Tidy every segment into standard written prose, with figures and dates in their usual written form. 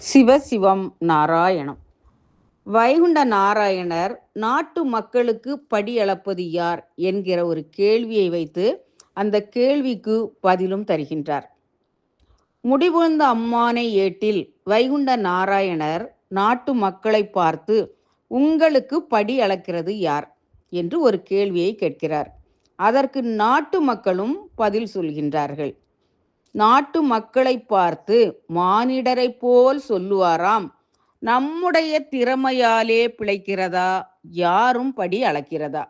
சிவசிவம் நாராயணம். வைகுண்ட நாராயணர் நாட்டு மக்களுக்கு படியளப்பது யார் என்கிற ஒரு கேள்வியை வைத்து அந்த கேள்விக்கு பதிலும் தருகின்றார். முடிவுழ்ந்த அம்மானை ஏட்டில் வைகுண்ட நாராயணர் நாட்டு மக்களை பார்த்து உங்களுக்கு படி அளக்கிறது யார் என்று ஒரு கேள்வியை கேட்கிறார். அதற்கு நாட்டு மக்களும் பதில் சொல்கின்றார்கள். நாட்டு மக்களை பார்த்து மானிடரை போல் சொல்லுவாராம், நம்முடைய திறமையாலே பிழைக்கிறதா, யாரும் படி அளக்கிறதா,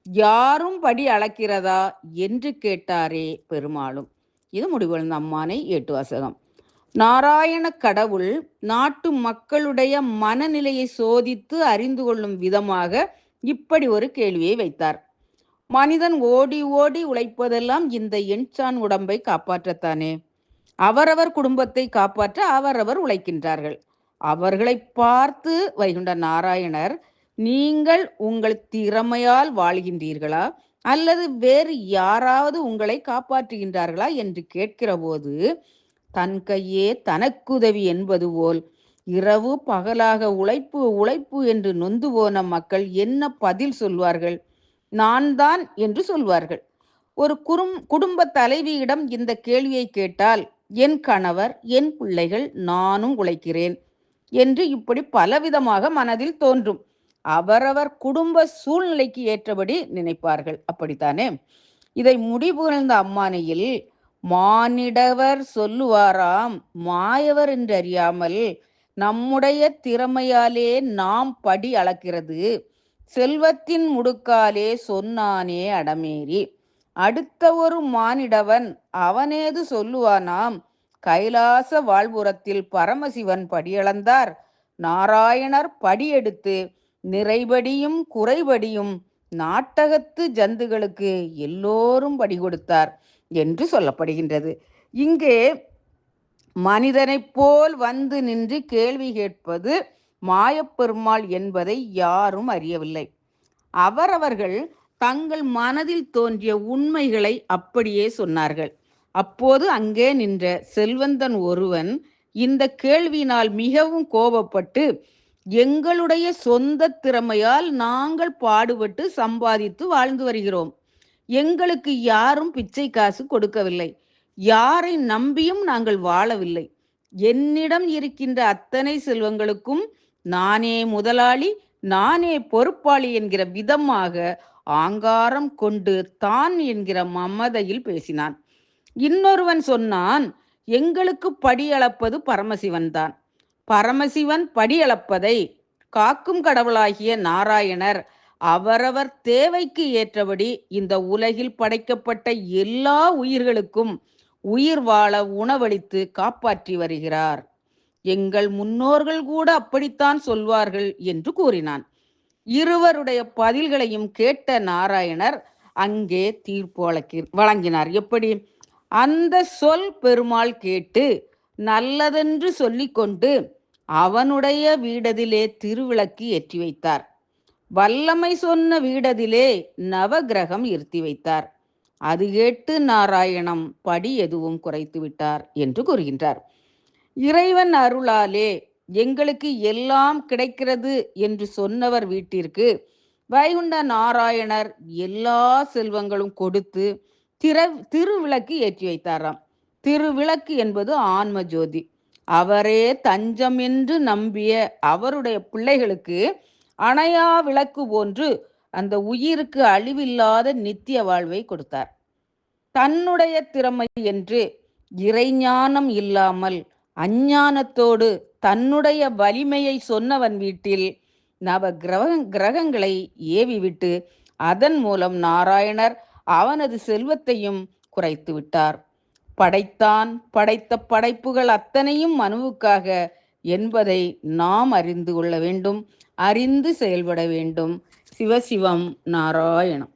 யாரும் படி அளக்கிறதா என்று கேட்டாரே பெருமாளும். இது முடிவெழுந்த அம்மானை ஏட்டுவாசகம். நாராயண கடவுள் நாட்டு மக்களுடைய மனநிலையை சோதித்து அறிந்து கொள்ளும் விதமாக இப்படி ஒரு கேள்வியை வைத்தார். மனிதன் ஓடி ஓடி உழைப்பதெல்லாம் இந்த எண்சான் உடம்பை காப்பாற்றத்தானே. அவரவர் குடும்பத்தை காப்பாற்ற அவரவர் உழைக்கின்றார்கள். அவர்களை பார்த்து வைகுண்ட நாராயணர், நீங்கள் உங்கள் திறமையால் வாழ்கின்றீர்களா அல்லது வேறு யாராவது உங்களை காப்பாற்றுகின்றார்களா என்று கேட்கிற போது, தன் கையே தனக்குதவி என்பது போல் இரவு பகலாக உழைப்பு உழைப்பு என்று நொந்து போன மக்கள் என்ன பதில் சொல்வார்கள்? நான் தான் என்று சொல்வார்கள். ஒரு குடும்ப தலைவியிடம் இந்த கேள்வியை கேட்டால், என் கணவர், என் பிள்ளைகள், நானும் உழைக்கிறேன் என்று இப்படி பலவிதமாக மனதில் தோன்றும். அவரவர் குடும்ப சூழ்நிலைக்கு ஏற்றபடி நினைப்பார்கள். அப்படித்தானே? இதை முடிபுகழ்ந்த அம்மானையில் மானிடவர் சொல்லுவாராம், மாயவர் என்று அறியாமல் நம்முடைய திறமையாலே நாம் படி அளக்கிறது, செல்வத்தின் முடுக்காலே சொன்னானே அடமேறி. அடுத்த ஒரு மானிடவன் அவனேது சொல்லுவானாம், கைலாச வாழ்புறத்தில் பரமசிவன் படியளந்தார், நாராயணர் படியெடுத்து நிறைபடியும் குறைபடியும் நாட்டகத்து ஜந்துகளுக்கு எல்லோரும் படி கொடுத்தார் என்று சொல்லப்படுகின்றது. இங்கே மனிதனைப் போல் வந்து நின்று கேள்வி கேட்பது மாயப்பெருமாள் என்பதை யாரும் அறியவில்லை. அவரவர்கள் தங்கள் மனதில் தோன்றிய உண்மைகளை அப்படியே சொன்னார்கள். அப்போது அங்கே நின்ற செல்வந்தன் ஒருவன் இந்த கேள்வியினால் மிகவும் கோபப்பட்டு, எங்களுடைய சொந்த திறமையால் நாங்கள் பாடுபட்டு சம்பாதித்து வாழ்ந்து வருகிறோம். எங்களுக்கு யாரும் பிச்சை காசு கொடுக்கவில்லை. யாரை நம்பியும் நாங்கள் வாழவில்லை. என்னிடம் இருக்கின்ற அத்தனை செல்வங்களுக்கும் நானே முதலாளி, நானே பொறுப்பாளி என்கிற விதமாக ஆங்காரம் கொண்டு தான் என்கிற மமதையில் பேசினான். இன்னொருவன் சொன்னான், எங்களுக்கு படியளப்பது பரமசிவன் தான். பரமசிவன் படியளப்பதை காக்கும் கடவுளாகிய நாராயணர் அவரவர் தேவைக்கு ஏற்றபடி இந்த உலகில் படைக்கப்பட்ட எல்லா உயிர்களுக்கும் உயிர் வாழ உணவளித்து காப்பாற்றி வருகிறார். எங்கள் முன்னோர்கள் கூட அப்படித்தான் சொல்வார்கள் என்று கூறினான். இருவருடைய பதில்களையும் கேட்ட நாராயணர் அங்கே தீர்ப்பு வழங்கினார். எப்படி? அந்த சொல் பெருமாள் கேட்டு நல்லதென்று சொல்லிக்கொண்டு அவனுடைய வீடதிலே திருவிளக்கு ஏற்றி வைத்தார். வல்லமை சொன்ன வீடதிலே நவகிரகம் இருத்தி வைத்தார். அது கேட்டு நாராயணம் படி எதுவும் குறைத்து விட்டார் என்று கூறுகின்றார். இறைவன் அருளாலே எங்களுக்கு எல்லாம் கிடைக்கிறது என்று சொன்னவர் வீட்டிற்கு வைகுண்ட நாராயணர் எல்லா செல்வங்களும் கொடுத்து திருவிளக்கு ஏற்றி வைத்தாராம். திருவிளக்கு என்பது ஆன்ம ஜோதி. அவரே தஞ்சம் என்று நம்பிய அவருடைய பிள்ளைகளுக்கு அணையா விளக்கு போன்று அந்த உயிருக்கு அழிவில்லாத நித்திய வாழ்வை கொடுத்தார். தன்னுடைய திறமை என்று இறைஞானம் இல்லாமல் அஞ்ஞானத்தோடு தன்னுடைய வலிமையை சொன்னவன் வீட்டில் நவ கிரகங்களை ஏவிவிட்டு அதன் மூலம் நாராயணர் அவனது செல்வத்தையும் குறைத்து விட்டார். படைத்தான், படைத்த படைப்புகள் அத்தனையும் மனுவுக்காக என்பதை நாம் அறிந்து கொள்ள வேண்டும், அறிந்து செயல்பட வேண்டும். சிவசிவம் நாராயணம்.